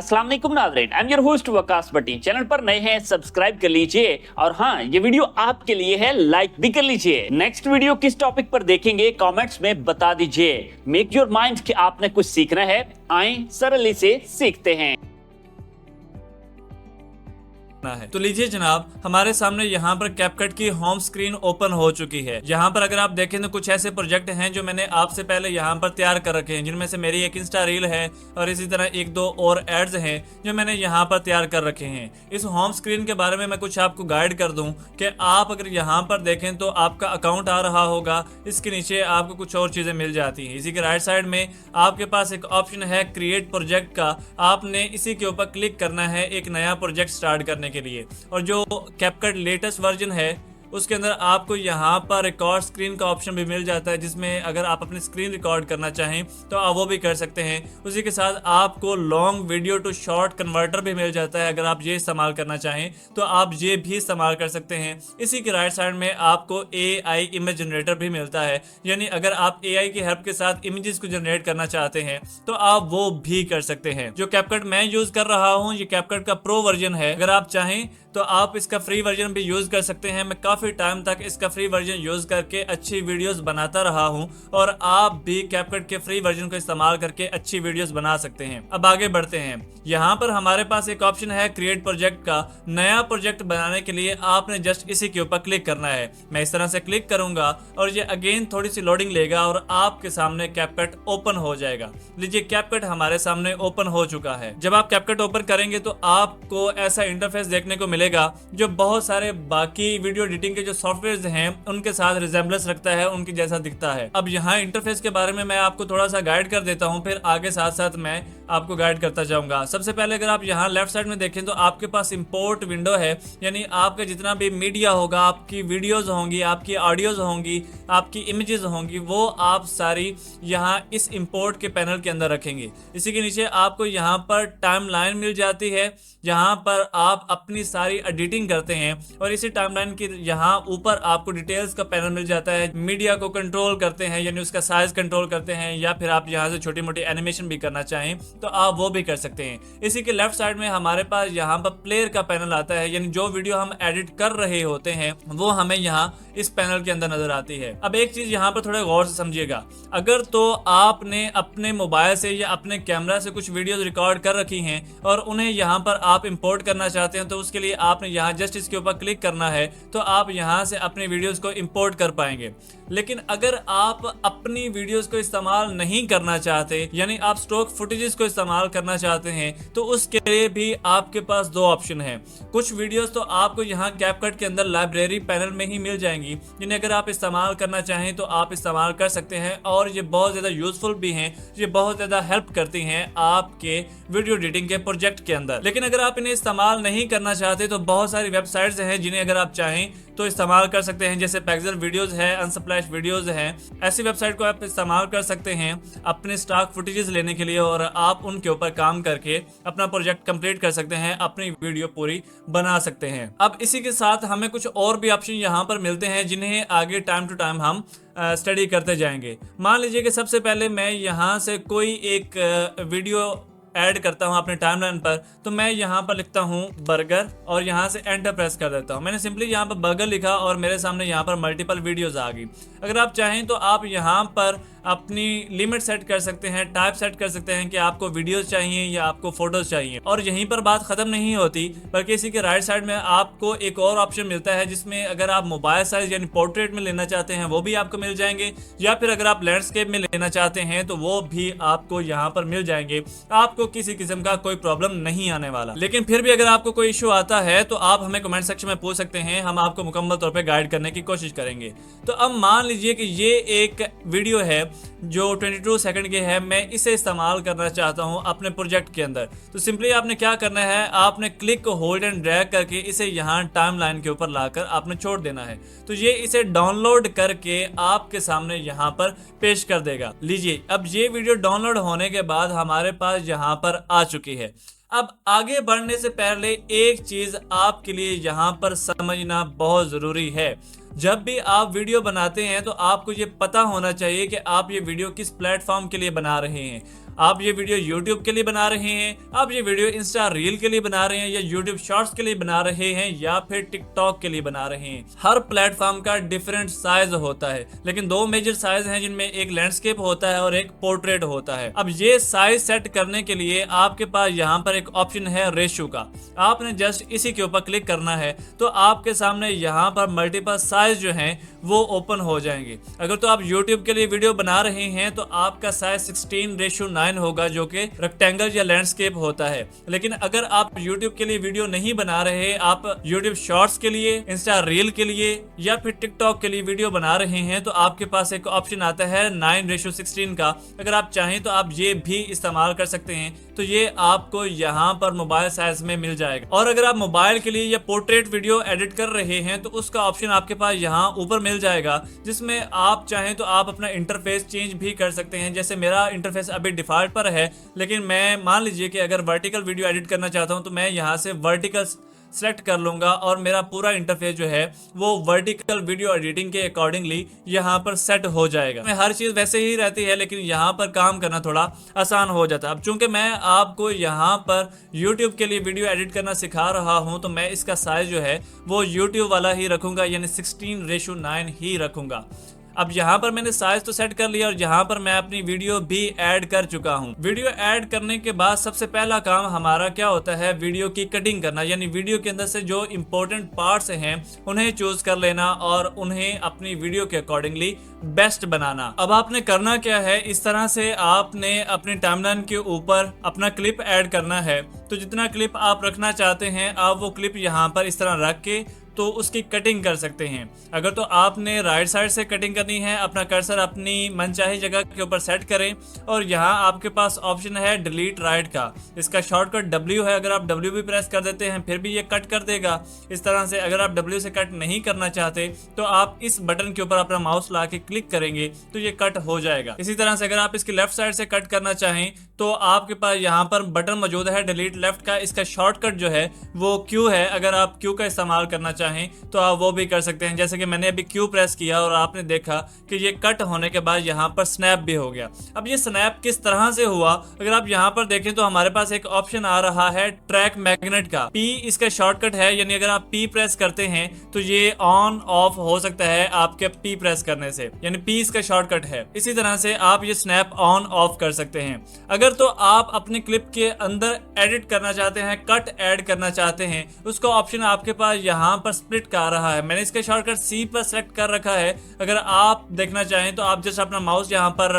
अस्सलाम वालेकुम नाज़रीन, I am your host Waqas Bhatti. Channel पर नए हैं सब्सक्राइब कर लीजिए और हाँ, ये वीडियो आपके लिए है, लाइक भी कर लीजिए। नेक्स्ट वीडियो किस टॉपिक पर देखेंगे कमेंट्स में बता दीजिए। मेक योर माइंड कि आपने कुछ सीखना है, आए सरली से सीखते हैं। है तो लीजिए जनाब, हमारे सामने यहाँ पर कैपकट की होम स्क्रीन ओपन हो चुकी है। यहाँ पर अगर आप देखें तो कुछ ऐसे प्रोजेक्ट हैं जो मैंने आपसे पहले यहाँ पर तैयार कर रखे हैं, जिनमें से मेरी एक इंस्टा रील है और इसी तरह एक दो और एड्स हैं जो मैंने यहाँ पर तैयार कर रखे हैं। इस होम स्क्रीन के बारे में मैं कुछ आपको गाइड कर दूं कि आप अगर यहाँ पर देखें तो आपका अकाउंट आ रहा होगा, इसके नीचे आपको कुछ और चीजें मिल जाती हैं। इसी के राइट साइड में आपके पास एक ऑप्शन है क्रिएट प्रोजेक्ट का, आपने इसी के ऊपर क्लिक करना है एक नया प्रोजेक्ट स्टार्ट करने के लिए। और जो कैपकट लेटेस्ट वर्जन है उसके अंदर आपको यहाँ पर रिकॉर्ड स्क्रीन का ऑप्शन भी मिल जाता है, जिसमें अगर आप अपनी स्क्रीन रिकॉर्ड करना चाहें तो आप वो भी कर सकते हैं। उसी के साथ आपको long video to short converter भी मिल जाता है, अगर आप ये इस्तेमाल करना चाहें तो आप ये भी इस्तेमाल कर सकते हैं। इसी के राइट साइड में आपको AI इमेज जनरेटर भी मिलता है, यानी अगर आप AI की हेल्प के साथ इमेजेस को जनरेट करना चाहते हैं तो आप वो भी कर सकते हैं। जो कैपकट मैं यूज कर रहा हूँ ये कैपकट का प्रो वर्जन है, अगर आप चाहें तो आप इसका फ्री वर्जन भी यूज कर सकते हैं। मैं काफी टाइम तक इसका फ्री वर्जन यूज करके अच्छी वीडियोस बनाता रहा हूं और आप भी कैपकट के फ्री वर्जन को इस्तेमाल करके अच्छी वीडियोस बना सकते हैं। अब आगे बढ़ते हैं। यहाँ पर हमारे पास एक ऑप्शन है क्रिएट प्रोजेक्ट का। नया प्रोजेक्ट बनाने के लिए आपने जस्ट इसी के ऊपर क्लिक करना है। मैं इस तरह से क्लिक करूंगा और ये अगेन थोड़ी सी लोडिंग लेगा और आपके सामने कैपकट ओपन हो जाएगा। लीजिए, कैपकट हमारे सामने ओपन हो चुका है। जब आप कैपकट ओपन करेंगे तो आपको ऐसा इंटरफेस देखने को मिलेगा जो बहुत सारे बाकी वीडियो एडिटिंग के जो सॉफ्टवेयर हैं उनके साथ रिजेम्बलेंस रखता है, उनके जैसा दिखता है। अब यहाँ इंटरफेस के बारे में मैं आपको थोड़ा सा गाइड कर देता हूँ, फिर आगे साथ साथ मैं आपको गाइड करता जाऊंगा। सबसे पहले अगर आप यहाँ लेफ्ट साइड में देखें तो आपके पास इंपोर्ट विंडो है, यानी आपका जितना भी मीडिया होगा, आपकी वीडियोज होंगी, आपकी ऑडियोज होंगी, आपकी इमेजेस होंगी, वो आप सारी यहाँ इस इंपोर्ट के पैनल के अंदर रखेंगे। इसी के नीचे आपको यहाँ पर टाइमलाइन मिल जाती है, जहाँ पर आप अपनी सारी एडिटिंग करते हैं और इसी टाइमलाइन के यहाँ ऊपर आपको डिटेल्स का पैनल मिल जाता है। मीडिया को कंट्रोल करते हैं, यानी उसका साइज कंट्रोल करते हैं, या फिर आप यहाँ से छोटी मोटी एनिमेशन भी करना चाहें तो आप वो भी कर सकते हैं। इसी के लेफ्ट साइड में हमारे पास यहाँ पर प्लेयर का पैनल आता है, यानी जो वीडियो हम एडिट कर रहे होते हैं वो हमें यहाँ इस पैनल के अंदर नजर आती है। अब एक चीज यहाँ पर थोड़ा गौर से समझिएगा, अगर तो आपने अपने मोबाइल से या अपने कैमरा से कुछ वीडियोस रिकॉर्ड कर रखी हैं और उन्हें यहाँ पर आप इंपोर्ट करना चाहते हैं तो उसके लिए आपने यहाँ जस्ट इसके ऊपर क्लिक करना है तो आप यहाँ से अपने वीडियोस को इंपोर्ट कर पाएंगे। लेकिन अगर आप अपनी वीडियोस को इस्तेमाल नहीं करना चाहते, यानी आप स्टॉक फुटेजेस को इस्तेमाल करना चाहते हैं, तो उसके लिए भी आपके पास दो ऑप्शन हैं। कुछ वीडियोस तो आपको यहाँ कैपकट के अंदर लाइब्रेरी पैनल में ही मिल जाएंगी, जिन्हें अगर आप इस्तेमाल करना चाहें तो आप इस्तेमाल कर सकते हैं और ये बहुत ज़्यादा यूजफुल भी हैं, ये बहुत ज़्यादा हेल्प करती हैं आपके वीडियो एडिटिंग के प्रोजेक्ट के अंदर। लेकिन अगर आप इन्हें इस्तेमाल नहीं करना चाहते तो बहुत सारी वेबसाइट्स हैं जिन्हें अगर आप चाहें तो इस्तेमाल कर सकते हैं, जैसे पैक्सल वीडियोस है, अनस्प्लैश वीडियोस हैं। ऐसी वेबसाइट को आप इस्तेमाल कर सकते हैं अपने स्टॉक फुटेजेस लेने के लिए और आप उनके ऊपर काम करके अपना प्रोजेक्ट कंप्लीट कर सकते हैं, अपनी वीडियो पूरी बना सकते हैं। अब इसी के साथ हमें कुछ और भी ऑप्शन यहाँ पर मिलते हैं जिन्हें आगे टाइम टू टाइम हम स्टडी करते जाएंगे। मान लीजिए कि सबसे पहले मैं यहाँ से कोई एक वीडियो ऐड करता हूं अपने टाइमलाइन पर, तो मैं यहां पर लिखता हूं बर्गर और यहां से एंटर प्रेस कर देता हूं। मैंने सिंपली यहां पर बर्गर लिखा और मेरे सामने यहां पर मल्टीपल वीडियोस आ गई। अगर आप चाहें तो आप यहां पर अपनी लिमिट सेट कर सकते हैं, टाइप सेट कर सकते हैं कि आपको वीडियोस चाहिए या आपको फोटोज चाहिए। और यहीं पर बात खत्म नहीं होती, बल्कि इसी के राइट साइड में आपको एक और ऑप्शन मिलता है जिसमें अगर आप मोबाइल साइज यानी पोर्ट्रेट में लेना चाहते हैं वो भी आपको मिल जाएंगे, या फिर अगर आप लैंडस्केप में लेना चाहते हैं तो वो भी आपको यहाँ पर मिल जाएंगे। आपको किसी किस्म का कोई प्रॉब्लम नहीं आने वाला। लेकिन फिर भी अगर आपको कोई इशू आता है तो आप हमें कमेंट सेक्शन में पूछ सकते हैं, हम आपको मुकम्मल तौर पे गाइड करने की कोशिश करेंगे। तो अब मान लीजिए कि ये एक वीडियो है जो 22 सेकंड की है, मैं इसे इस्तेमाल करना चाहता हूं अपने प्रोजेक्ट के अंदर। तो सिंपली आपने क्या करना है, आपने क्लिक को होल्ड एंड ड्रैग करके इसे यहाँ टाइमलाइन के ऊपर लाकर आपने छोड़ देना है, तो ये इसे डाउनलोड करके आपके सामने यहाँ पर पेश कर देगा। लीजिए, अब ये वीडियो डाउनलोड होने के बाद हमारे पास यहाँ पर आ चुकी है। अब आगे बढ़ने से पहले एक चीज आपके लिए यहाँ पर समझना बहुत जरूरी है। जब भी आप वीडियो बनाते हैं तो आपको ये पता होना चाहिए कि आप ये वीडियो किस प्लेटफॉर्म के लिए बना रहे हैं। आप ये वीडियो यूट्यूब के लिए बना रहे हैं, आप ये वीडियो इंस्टा रील के लिए बना रहे हैं, या यूट्यूब शॉर्ट्स के लिए बना रहे हैं, या फिर टिकटॉक के लिए बना रहे हैं। हर प्लेटफॉर्म का डिफरेंट साइज होता है, लेकिन दो मेजर साइज हैं जिनमें एक लैंडस्केप होता है और एक पोर्ट्रेट होता है। अब ये साइज सेट करने के लिए आपके पास यहाँ पर एक ऑप्शन है रेशियो का। आपने जस्ट इसी के ऊपर क्लिक करना है तो आपके सामने यहाँ पर मल्टीपल साइज जो हैं वो ओपन हो जाएंगे। अगर तो आप YouTube के लिए वीडियो बना रहे हैं तो आपका साइज 16:9 होगा, जो कि रेक्टेंगल या लैंडस्केप होता है। लेकिन अगर आप YouTube के लिए वीडियो नहीं बना रहे, आप YouTube शॉर्ट्स के लिए, इंस्टा रील के लिए या फिर टिकटॉक के लिए वीडियो बना रहे हैं तो आपके पास एक ऑप्शन आता है 9:16 का। अगर आप चाहें तो आप ये भी इस्तेमाल कर सकते हैं, तो ये आपको यहाँ पर मोबाइल साइज में मिल जाएगा। और अगर आप मोबाइल के लिए या पोर्ट्रेट वीडियो एडिट कर रहे हैं तो उसका ऑप्शन आपके पास यहाँ ऊपर मिल जाएगा, जिसमें आप चाहें तो आप अपना इंटरफेस चेंज भी कर सकते हैं। जैसे मेरा इंटरफेस अभी डिफॉल्ट पर है, लेकिन मैं मान लीजिए कि अगर वर्टिकल वीडियो एडिट करना चाहता हूं तो मैं यहाँ से वर्टिकल सेलेक्ट कर लूंगा और मेरा पूरा इंटरफेस जो है वो वर्टिकल वीडियो एडिटिंग के अकॉर्डिंगली यहाँ पर सेट हो जाएगा। मैं हर चीज वैसे ही रहती है, लेकिन यहाँ पर काम करना थोड़ा आसान हो जाता है। अब चूंकि मैं आपको यहाँ पर YouTube के लिए वीडियो एडिट करना सिखा रहा हूँ तो मैं इसका साइज जो है वो YouTube वाला ही रखूंगा, यानी 16:9 ही रखूंगा। अब यहाँ पर मैंने साइज तो सेट कर लिया और यहाँ पर मैं अपनी वीडियो भी ऐड कर चुका हूँ। वीडियो ऐड करने के बाद सबसे पहला काम हमारा क्या होता है, वीडियो की कटिंग करना, यानी वीडियो के अंदर से जो इम्पोर्टेंट पार्ट्स हैं उन्हें चूज कर लेना और उन्हें अपनी वीडियो के अकॉर्डिंगली बेस्ट बनाना। अब आपने करना क्या है, इस तरह से आपने अपनी टाइमलाइन के ऊपर अपना क्लिप ऐड करना है। तो जितना क्लिप आप रखना चाहते हैं आप वो क्लिप यहाँ पर इस तरह रख के तो उसकी कटिंग कर सकते हैं। अगर तो आपने राइट साइड से कटिंग करनी है, अपना कर्सर अपनी मनचाही जगह के ऊपर सेट करें और यहाँ आपके पास ऑप्शन है डिलीट राइट का। इसका शॉर्टकट W है, अगर आप W भी प्रेस कर देते हैं फिर भी ये कट कर देगा। इस तरह से अगर आप W से कट नहीं करना चाहते तो आप इस बटन के ऊपर अपना माउस ला के क्लिक करेंगे तो ये कट हो जाएगा। इसी तरह से अगर आप इसकी लेफ्ट साइड से कट करना चाहें तो आपके पास यहाँ पर बटन मौजूद है डिलीट लेफ्ट का। इसका शॉर्टकट जो है वो Q है, अगर आप Q का इस्तेमाल करना चाहें तो आप वो भी कर सकते हैं। जैसे कि मैंने अभी Q प्रेस किया और आपने देखा कि ये कट होने के बाद यहाँ पर स्नैप भी हो गया। अब ये स्नैप किस तरह से हुआ, अगर आप यहाँ पर देखें तो हमारे पास एक ऑप्शन आ रहा है ट्रैक मैग्नेट का। P इसका शॉर्टकट है, यानी अगर आप P प्रेस करते हैं तो ये ऑन ऑफ हो सकता है आपके P प्रेस करने से, यानी P इसका शॉर्टकट है। इसी तरह से आप ये स्नैप ऑन ऑफ कर सकते हैं। अगर तो आप अपने क्लिप के अंदर एडिट करना चाहते हैं, कट ऐड करना चाहते हैं, उसका ऑप्शन आपके पास यहाँ पर स्प्लिट का आ रहा है। मैंने इसका शॉर्टकट C पर सेलेक्ट कर रखा है। अगर आप देखना चाहें तो आप जस्ट अपना माउस यहाँ पर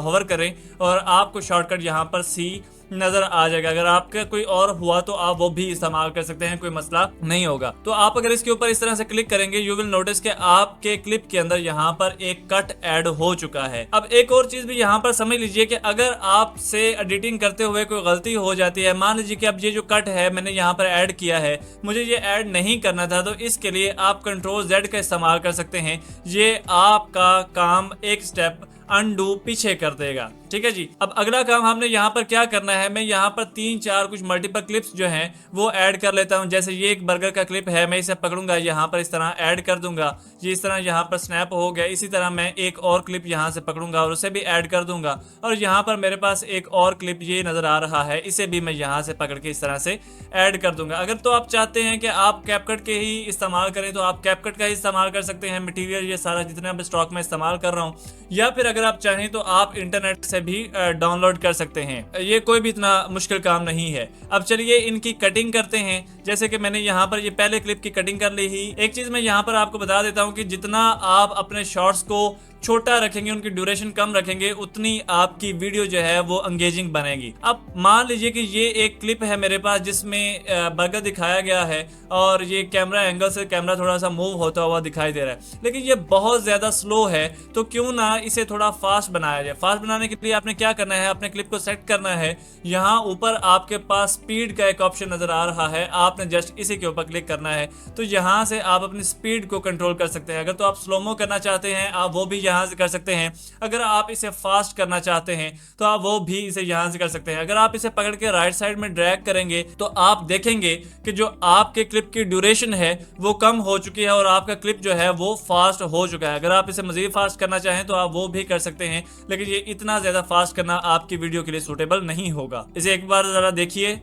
होवर करें और आपको शॉर्टकट यहाँ पर C नजर आ जाएगा। अगर आपका कोई और हुआ तो आप वो भी इस्तेमाल कर सकते हैं, कोई मसला नहीं होगा। तो आप अगर इसके ऊपर इस तरह से क्लिक करेंगे यू विल नोटिस कि आपके क्लिप के अंदर यहाँ पर एक कट ऐड हो चुका है। अब एक और चीज भी यहाँ पर समझ लीजिए कि अगर आपसे एडिटिंग करते हुए कोई गलती हो जाती है, मान लीजिए कि अब ये जो कट है मैंने यहाँ पर ऐड किया है, मुझे ये ऐड नहीं करना था, तो इसके लिए आप Ctrl Z का इस्तेमाल कर सकते हैं। ये आपका काम एक स्टेप अनडू पीछे कर देगा। ठीक है जी। अब अगला काम हमने यहाँ पर क्या करना है, मैं यहाँ पर 3-4 कुछ मल्टीपल क्लिप्स जो हैं वो ऐड कर लेता हूँ। जैसे ये एक बर्गर का क्लिप है, मैं इसे पकड़ूंगा यहाँ पर इस तरह ऐड कर दूंगा, ये इस तरह यहाँ पर स्नैप हो गया। इसी तरह मैं एक और क्लिप यहाँ से पकड़ूंगा और उसे भी ऐड कर दूंगा। और यहाँ पर मेरे पास एक और क्लिप ये नजर आ रहा है, इसे भी मैं यहाँ से पकड़ के इस तरह से ऐड कर दूंगा। अगर तो आप चाहते हैं कि आप कैपकट के ही इस्तेमाल करें तो आप कैपकट का ही इस्तेमाल कर सकते हैं। मटीरियल ये सारा जितना मैं स्टॉक में इस्तेमाल कर रहा हूँ, या फिर अगर आप चाहें तो आप इंटरनेट से भी डाउनलोड कर सकते हैं। ये कोई भी इतना मुश्किल काम नहीं है। अब चलिए इनकी कटिंग करते हैं। जैसे कि मैंने यहाँ पर ये पहले क्लिप की कटिंग कर ली ही। एक चीज मैं यहाँ पर आपको बता देता हूँ कि जितना आप अपने शॉर्ट्स को छोटा रखेंगे, उनकी ड्यूरेशन कम रखेंगे, उतनी आपकी वीडियो जो है वो एंगेजिंग बनेगी। अब मान लीजिए कि ये एक क्लिप है मेरे पास जिसमें बर्गर दिखाया गया है और ये कैमरा एंगल से कैमरा थोड़ा सा मूव होता हुआ दिखाई दे रहा है, लेकिन ये बहुत ज्यादा स्लो है, तो क्यों ना इसे थोड़ा फास्ट बनाया जाए। फास्ट बनाने के लिए आपने क्या करना है, अपने क्लिप को सेट करना है। यहाँ ऊपर आपके पास स्पीड का एक ऑप्शन नजर आ रहा है, आपने जस्ट इसी के ऊपर क्लिक करना है। तो यहाँ से आप अपनी स्पीड को कंट्रोल कर सकते हैं। अगर तो आप स्लोमो करना चाहते हैं आप वो भी यहाँ से कर सकते हैं। अगर आप इसे फास्ट करना चाहते हैं तो आप वो भी इसे यहाँ से कर सकते हैं। अगर आप इसे पकड़ के राइट साइड में ड्रैग करेंगे तो आप देखेंगे कि जो आपके क्लिप की ड्यूरेशन है वो कम हो चुकी है और आपका क्लिप जो है वो फास्ट हो चुका है। अगर आप इसे मजीद फास्ट करना चाहें तो आप वो भी कर सकते हैं, लेकिन ये इतना ज्यादा फास्ट करना आपकी वीडियो के लिए सूटेबल नहीं होगा। इसे एक बार जरा देखिए,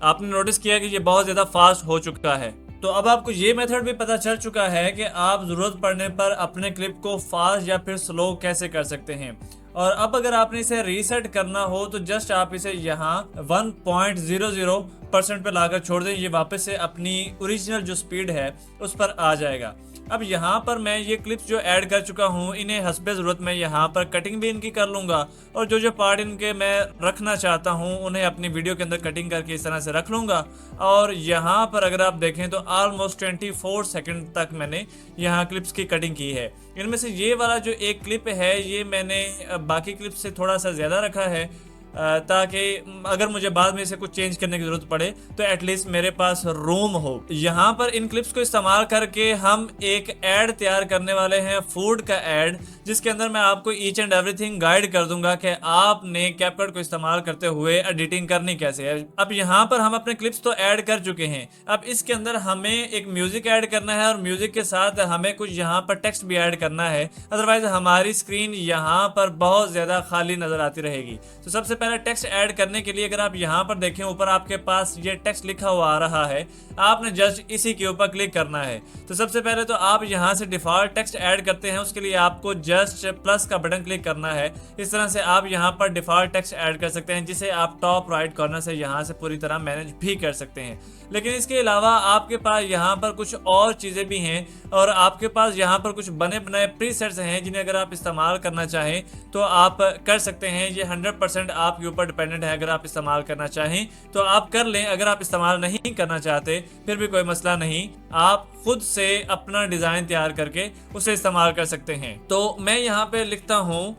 आपने नोटिस किया कि ये बहुत ज्यादा फास्ट हो चुका है। तो अब आपको ये मेथड भी पता चल चुका है कि आप जरूरत पड़ने पर अपने क्लिप को फास्ट या फिर स्लो कैसे कर सकते हैं। और अब अगर आपने इसे रीसेट करना हो तो जस्ट आप इसे यहाँ 1.00% पे लाकर छोड़ दें, ये वापस से अपनी ओरिजिनल जो स्पीड है उस पर आ जाएगा। अब यहाँ पर मैं ये क्लिप्स जो ऐड कर चुका हूँ इन्हें हस्बे ज़रूरत मैं यहाँ पर कटिंग भी इनकी कर लूँगा और जो जो पार्ट इनके मैं रखना चाहता हूँ उन्हें अपनी वीडियो के अंदर कटिंग करके इस तरह से रख लूँगा। और यहाँ पर अगर आप देखें तो ऑलमोस्ट 24 सेकंड तक मैंने यहाँ क्लिप्स की कटिंग की है। इनमें से ये वाला जो एक क्लिप है ये मैंने बाकी क्लिप से थोड़ा सा ज़्यादा रखा है ताकि अगर मुझे बाद में इसे कुछ चेंज करने की जरूरत पड़े तो एटलीस्ट मेरे पास रूम हो। यहाँ पर इन क्लिप्स को इस्तेमाल करके हम एक ऐड तैयार करने वाले हैं, फूड का ऐड, जिसके अंदर मैं आपको ईच एंड एवरीथिंग गाइड कर दूंगा कि आपने कैपकट को इस्तेमाल करते हुए एडिटिंग करनी कैसे है। अब यहाँ पर हम अपने क्लिप्स तो ऐड कर चुके हैं, अब इसके अंदर हमें एक म्यूजिक ऐड करना है और म्यूजिक के साथ हमें कुछ यहाँ पर टेक्स्ट भी ऐड करना है, अदरवाइज हमारी स्क्रीन यहाँ पर बहुत ज्यादा खाली नजर आती रहेगी। तो सबसे पहले टेक्स्ट ऐड करने के लिए अगर आप यहाँ पर देखें ऊपर आपके पास ये टेक्स्ट लिखा हुआ आ रहा है, आपने जस्ट इसी के ऊपर क्लिक करना है। तो सबसे पहले तो आप यहाँ से डिफॉल्ट टेक्स्ट ऐड करते हैं, उसके लिए आपको जस्ट प्लस का बटन क्लिक करना है। इस तरह से आप यहाँ पर डिफॉल्ट टेक्स्ट ऐड कर सकते हैं, जिसे आप टॉप राइट कॉर्नर से यहाँ से पूरी तरह मैनेज भी कर सकते हैं। लेकिन इसके अलावा आपके पास यहाँ पर कुछ और चीज़ें भी हैं और आपके पास यहाँ पर कुछ बने बनाए प्रीसेट्स हैं जिन्हें अगर आप इस्तेमाल करना चाहें तो आप कर सकते हैं। ये 100% आपके ऊपर डिपेंडेंट है, अगर आप इस्तेमाल करना चाहें तो आप कर लें, अगर आप इस्तेमाल नहीं करना चाहते फिर भी कोई मसला नहीं, आप खुद से अपना डिज़ाइन तैयार करके उसे इस्तेमाल कर सकते हैं। तो मैं यहाँ पे लिखता हूँ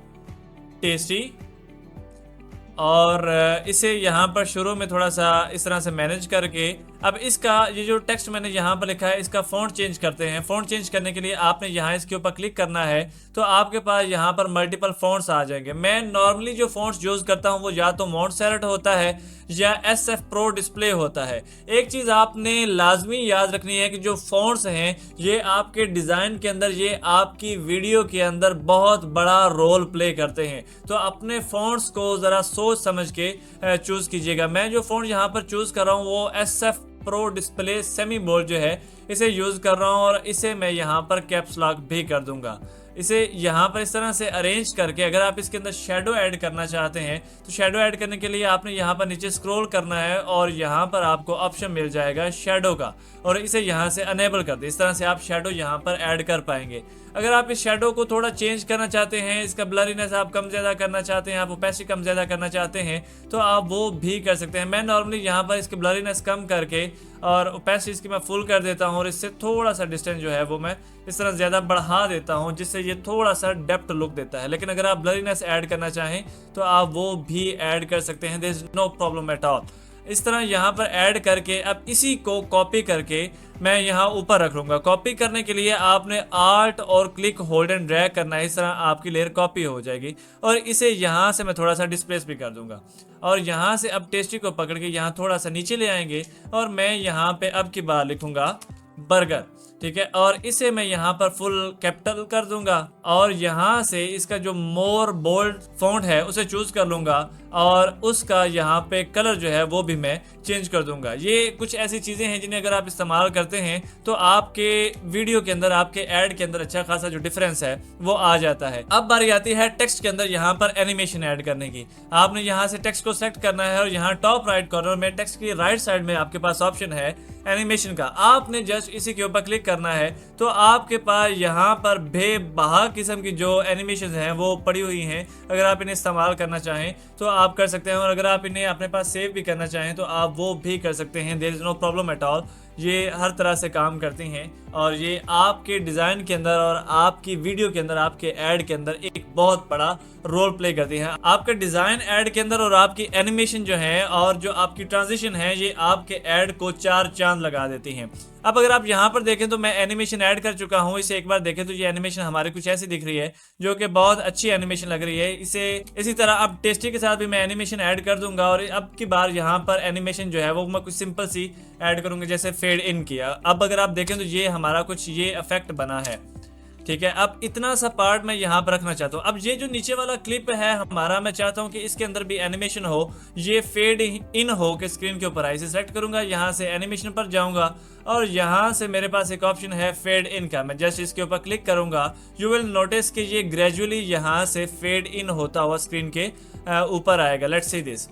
टेस्टी और इसे यहाँ पर शुरू में थोड़ा सा इस तरह से मैनेज करके अब इसका ये जो टेक्स्ट मैंने यहाँ पर लिखा है इसका फ़ॉन्ट चेंज करते हैं। फ़ॉन्ट चेंज करने के लिए आपने यहाँ इसके ऊपर क्लिक करना है तो आपके पास यहाँ पर मल्टीपल फ़ॉन्ट्स आ जाएंगे। मैं नॉर्मली जो फ़ॉन्ट्स यूज़ करता हूँ वो या तो मोंटसेरेट होता है या SF Pro डिस्प्ले होता है। एक चीज़ आपने लाजमी याद रखनी है कि जो फ़ॉन्ट्स हैं ये आपके डिज़ाइन के अंदर, ये आपकी वीडियो के अंदर बहुत बड़ा रोल प्ले करते हैं। तो अपने फ़ॉन्ट्स को ज़रा सोच समझ के चूज़ कीजिएगा। मैं जो फ़ॉन्ट यहाँ पर चूज़ कर रहा हूँ वो SF Pro display semi bold जो है इसे यूज़ कर रहा हूँ और इसे मैं यहाँ पर कैप्स लॉक भी कर दूंगा। इसे यहाँ पर इस तरह से अरेंज करके अगर आप इसके अंदर शेडो ऐड करना चाहते हैं तो शेडो ऐड करने के लिए आपने यहाँ पर नीचे स्क्रॉल करना है और यहाँ पर आपको ऑप्शन मिल जाएगा शेडो का और इसे यहाँ से अनेबल कर दें। इस तरह से आप शेडो यहाँ पर ऐड कर पाएंगे। अगर आप इस शेडो को थोड़ा चेंज करना चाहते हैं, इसका ब्लरीनेस आप कम ज़्यादा करना चाहते हैं, आप ओपेसिटी कम ज़्यादा करना चाहते हैं तो आप वो भी कर सकते हैं। मैं नॉर्मली यहाँ पर इसकी ब्लरीनेस कम करके और ओपेसिटी इसकी मैं फुल कर देता हूँ और इससे थोड़ा सा डिस्टेंस जो है वो मैं इस तरह ज़्यादा बढ़ा देता हूँ जिससे ये थोड़ा सा डेप्थ लुक देता है। लेकिन अगर आप ब्लरीनेस ऐड करना चाहें तो आप वो भी ऐड कर सकते हैं, there is no problem at all. इस तरह यहाँ पर ऐड करके अब इसी को कॉपी करके मैं यहाँ ऊपर रख लूँगा। कॉपी करने के लिए आपने आल्ट और क्लिक होल्ड एंड ड्रैग करना है, इस तरह आपकी लेयर कॉपी हो जाएगी और इसे यहाँ से मैं थोड़ा सा डिस्प्लेस भी कर दूंगा। और यहाँ से अब टेस्टी को पकड़ के यहाँ थोड़ा सा नीचे ले आएंगे और मैं यहाँ पे अब की बार लिखूंगा बर्गर, ठीक है, और इसे मैं यहाँ पर फुल कैपिटल कर दूंगा और यहाँ से इसका जो मोर बोल्ड फॉन्ट है उसे चूज कर लूंगा और उसका यहाँ पे कलर जो है वो भी मैं चेंज कर दूंगा। ये कुछ ऐसी चीजें हैं जिन्हें अगर आप इस्तेमाल करते हैं तो आपके वीडियो के अंदर, आपके ऐड के अंदर अच्छा खासा जो डिफरेंस है वो आ जाता है। अब बारी आती है टेक्स्ट के अंदर यहाँ पर एनिमेशन ऐड करने की। आपने यहाँ से टेक्स्ट को सेलेक्ट करना है और यहाँ टॉप राइट कॉर्नर में टेक्स्ट की राइट साइड में आपके पास ऑप्शन है एनिमेशन का। आपने जस्ट इसी के ऊपर क्लिक करना है तो आपके पास यहाँ पर बेबहा किस्म की जो एनिमेशन हैं वो पड़ी हुई हैं। अगर आप इन्हें इस्तेमाल करना चाहें तो आप कर सकते हैं और अगर आप इन्हें अपने पास सेव भी करना चाहें तो आप वो भी कर सकते हैं, there is no problem at all. ये हर तरह से काम करती हैं और ये आपके डिज़ाइन के अंदर और आपकी वीडियो के अंदर, आपके ऐड के अंदर एक बहुत बड़ा रोल प्ले करती हैं। आपका डिज़ाइन ऐड के अंदर और आपकी एनिमेशन जो है और जो आपकी ट्रांजिशन है, ये आपके ऐड को 4 चांद लगा देती हैं। अब अगर आप यहाँ पर देखें तो मैं एनिमेशन ऐड कर चुका हूँ। इसे एक बार देखें तो ये एनिमेशन हमारे कुछ ऐसी दिख रही है, जो कि बहुत अच्छी एनिमेशन लग रही है। इसी तरह अब टेस्टी के साथ भी मैं एनिमेशन ऐड कर दूंगा और अब की बार यहाँ पर एनिमेशन जो है वो मैं कुछ सिंपल सी ऐड करूंगा, जैसे फेड इन किया। अब अगर आप देखें तो ये हमारा कुछ ये इफेक्ट बना है, ठीक है। अब इतना सा पार्ट मैं यहाँ पर रखना चाहता हूँ। अब ये जो नीचे वाला क्लिप है हमारा, मैं चाहता हूँ कि इसके अंदर भी एनिमेशन हो, ये फेड इन हो के स्क्रीन के ऊपर आए। इसे सेलेक्ट करूंगा, यहाँ से एनिमेशन पर जाऊंगा और यहाँ से मेरे पास एक ऑप्शन है फेड इन का। मैं जस्ट इसके ऊपर क्लिक करूंगा, यू विल नोटिस कि ये ग्रेजुअली यहाँ से फेड इन होता हुआ स्क्रीन के ऊपर आएगा। Let's see this.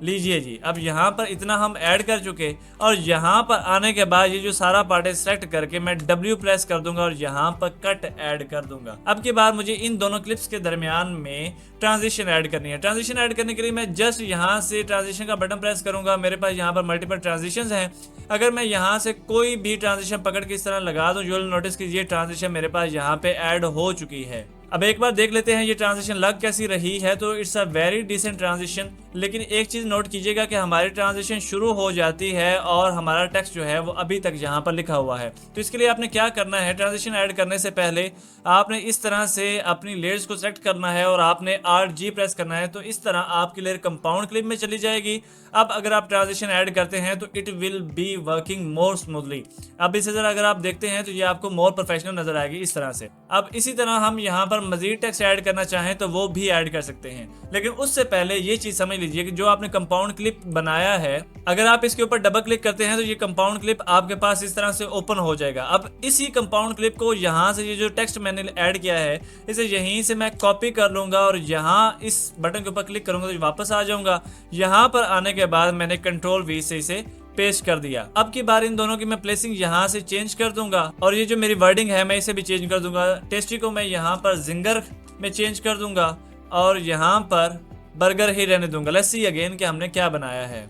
लीजिए जी, अब यहाँ पर इतना हम ऐड कर चुके और यहाँ पर आने के बाद ये जो सारा पार्ट है सेलेक्ट करके मैं W प्रेस कर दूंगा और यहाँ पर कट ऐड कर दूंगा। अब के बाद मुझे इन दोनों क्लिप्स के दरमियान में ट्रांजिशन ऐड करनी है। ट्रांजिशन ऐड करने के लिए मैं जस्ट यहाँ से ट्रांजिशन का बटन प्रेस करूंगा। मेरे पास यहाँ पर मल्टीपल ट्रांजिशंस हैं। अगर मैं यहाँ से कोई भी ट्रांजिशन पकड़ के इस तरह लगा दूं, यू विल नोटिस कि ये ट्रांजिशन मेरे पास यहाँ पे ऐड हो चुकी है। अब एक बार देख लेते हैं ये ट्रांजिशन लग कैसी रही है। तो it's a very decent transition, लेकिन एक चीज़ नोट कीजिएगा कि हमारी ट्रांजिशन शुरू हो जाती है और हमारा टेक्स्ट जो है वो अभी तक यहाँ पर लिखा हुआ है। तो इसके लिए आपने क्या करना है, ट्रांजिशन ऐड करने से पहले आपने इस तरह से अपनी लेयर्स को सेलेक्ट करना है और आपने Alt+G प्रेस करना है। तो इस तरह आपकी लेयर कंपाउंड क्लिप में चली जाएगी। अब अगर आप ट्रांजिशन ऐड करते हैं तो it will be working more smoothly. अब इसे जरा अगर आप देखते हैं तो ये आपको मोर प्रोफेशनल नजर आएगी इस तरह से। अब इसी तरह हम यहाँ पर मजीद टेक्स्ट ऐड करना चाहें तो वो भी ऐड कर सकते हैं, लेकिन उससे पहले ये चीज समझ लीजिए कि जो आपने कंपाउंड क्लिप बनाया है, अगर आप इसके ऊपर डबल क्लिक करते हैं तो ये कंपाउंड क्लिप आपके पास इस तरह से ओपन हो जाएगा। अब इसी कंपाउंड क्लिप को यहाँ से ये जो टेक्स्ट मैंने ऐड किया है इसे यहीं से मैं कॉपी कर लूंगा और यहाँ इस बटन के ऊपर क्लिक करूंगा तो वापस आ जाऊंगा। यहाँ पर आने के बाद मैंने Ctrl+V से इसे पेस्ट कर दिया। अब की बार इन दोनों की मैं प्लेसिंग यहाँ से चेंज कर दूंगा और ये जो मेरी वर्डिंग है मैं इसे भी चेंज कर दूंगा। टेस्टी को मैं यहाँ पर जिंगर में चेंज कर दूंगा और यहाँ पर बर्गर ही रहने दूंगा। लेट्स सी अगेन कि हमने क्या बनाया है।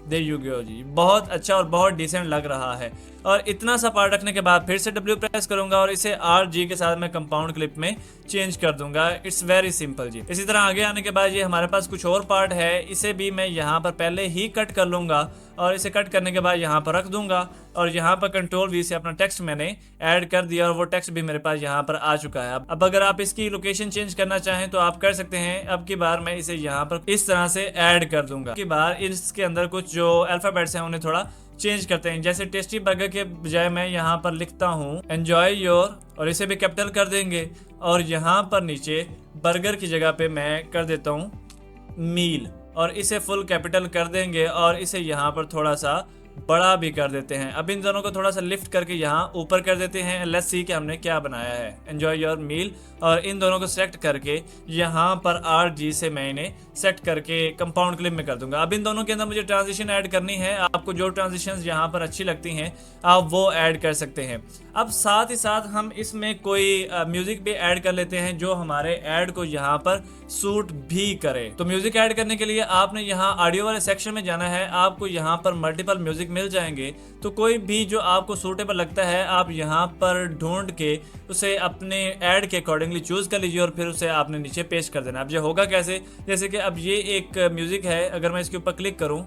देयर यू गो जी, बहुत अच्छा और बहुत डिसेंट लग रहा है। और इतना सा पार्ट रखने के बाद फिर से W प्रेस करूंगा और इसे Alt+G के साथ मैं कंपाउंड क्लिप में चेंज कर दूंगा। इट्स वेरी सिंपल जी। इसी तरह आगे आने के बाद ये हमारे पास कुछ और पार्ट है, इसे भी मैं यहाँ पर पहले ही कट कर लूंगा और इसे कट करने के बाद यहाँ पर रख दूंगा और यहाँ पर Ctrl+V से अपना टेक्स्ट मैंने ऐड कर दिया और वो टेक्स्ट भी मेरे पास यहाँ पर आ चुका है। अब अगर आप इसकी लोकेशन चेंज करना चाहें तो आप कर सकते हैं। अब की बार मैं इसे यहाँ पर इस तरह से ऐड कर दूंगा। की बार इसके अंदर कुछ जो अल्फाबेट्स हैं उन्हें थोड़ा चेंज करते हैं। जैसे टेस्टी बर्गर के बजाय मैं यहाँ पर लिखता हूँ एंजॉय योर और इसे भी कैपिटल कर देंगे और यहाँ पर नीचे बर्गर की जगह पे मैं कर देता हूँ मील और इसे फुल कैपिटल कर देंगे और इसे यहाँ पर थोड़ा सा बड़ा भी कर देते हैं। अब इन दोनों को थोड़ा सा लिफ्ट करके यहाँ ऊपर कर देते हैं। लेट्स सी कि हमने क्या बनाया है, एंजॉय योर मील। और इन दोनों को सेलेक्ट करके यहाँ पर Alt+G से मैं इन्हें सेलेक्ट करके कंपाउंड क्लिप में कर दूंगा। अब इन दोनों के अंदर मुझे ट्रांजिशन ऐड करनी है। आपको जो ट्रांजिशंस यहाँ पर अच्छी लगती हैं आप वो ऐड कर सकते हैं। अब साथ ही साथ हम इसमें कोई म्यूजिक भी ऐड कर लेते हैं जो हमारे ऐड को यहाँ पर सूट भी करे। तो म्यूजिक ऐड करने के लिए आपने यहाँ ऑडियो वाले सेक्शन में जाना है। आपको यहाँ पर मल्टीपल म्यूजिक मिल जाएंगे, तो कोई भी जो आपको सूटेबल लगता है आप यहाँ पर ढूंढ के उसे अपने ऐड के अकॉर्डिंगली चूज कर लीजिए और फिर उसे आपने नीचे पेस्ट कर देना। अब ये होगा कैसे, जैसे कि अब ये एक म्यूजिक है, अगर मैं इसके ऊपर क्लिक करूँ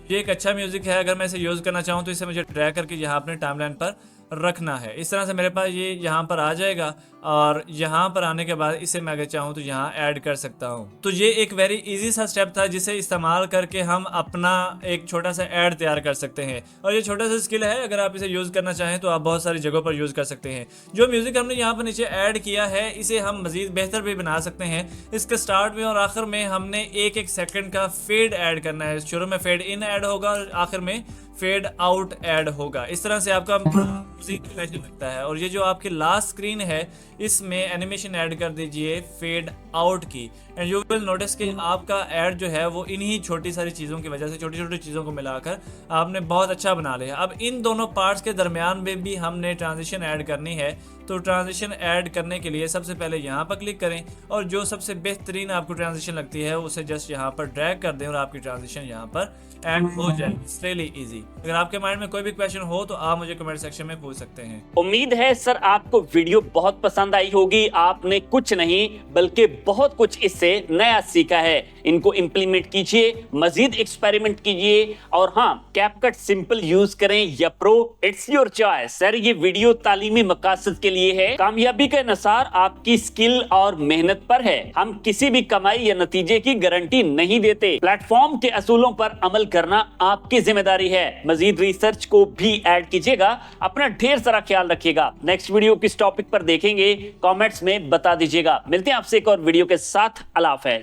ये एक अच्छा म्यूजिक है। अगर मैं इसे यूज करना चाहूँ तो इसे मुझे ड्रैग करके यहाँ अपने टाइमलाइन पर रखना है। इस तरह से मेरे पास ये यहाँ पर आ जाएगा और यहाँ पर आने के बाद इसे मैं अगर चाहूँ तो यहाँ ऐड कर सकता हूँ। तो ये एक वेरी इजी सा स्टेप था जिसे इस्तेमाल करके हम अपना एक छोटा सा ऐड तैयार कर सकते हैं। और ये छोटा सा स्किल है, अगर आप इसे यूज करना चाहें तो आप बहुत सारी जगहों पर यूज कर सकते हैं। जो म्यूजिक हमने यहाँ पर नीचे ऐड किया है इसे हम मजीद बेहतर भी बना सकते हैं। इसके स्टार्ट में और आखिर में हमने एक एक सेकंड का फेड ऐड करना है। शुरू में फेड इन ऐड होगा और आखिर में फेड आउट ऐड होगा। इस तरह से आपका उसी फैशन लगता है। और ये जो आपकी लास्ट स्क्रीन है इसमें एनिमेशन ऐड कर दीजिए फेड आउट की, एंड यू विल नोटिस कि आपका ऐड जो है वो इन्हीं छोटी सारी चीज़ों की वजह से, छोटी छोटी चीज़ों को मिलाकर आपने बहुत अच्छा बना लिया। अब इन दोनों पार्ट्स के दरमियान में भी हमने ट्रांजिशन ऐड करनी है, तो ट्रांजिशन ऐड करने के लिए सबसे पहले यहाँ पर क्लिक करें और जो सबसे बेहतरीन आपको ट्रांजिशन लगती है उसे जस्ट यहाँ पर ड्रैग कर दें और आपकी ट्रांजिशन यहाँ पर ऐड हो जाए। It's really easy. अगर आपके माइंड में कोई भी क्वेश्चन हो तो आप मुझे कमेंट सेक्शन में पूछ सकते हैं। उम्मीद है सर आपको वीडियो बहुत पसंद आई होगी। आपने कुछ नहीं बल्कि बहुत कुछ इससे नया सीखा है। इनको इंप्लीमेंट कीजिए, मजीद एक्सपेरिमेंट कीजिए और हाँ, कैपकट सिंपल यूज करें या pro, it's your choice. Sir ये वीडियो तालीमी मकासद के लिए है, कामयाबी के अनुसार आपकी स्किल और मेहनत पर है। हम किसी भी कमाई या नतीजे की गारंटी नहीं देते। प्लेटफॉर्म के असूलों पर अमल करना आपकी जिम्मेदारी है। मजीद रिसर्च को भी ऐड कीजिएगा। अपना ढेर सारा ख्याल रखिएगा। नेक्स्ट वीडियो किस टॉपिक पर देखेंगे कमेंट्स में बता दीजिएगा। मिलते हैं आपसे एक और वीडियो के साथ। अल्लाह हाफ़िज़।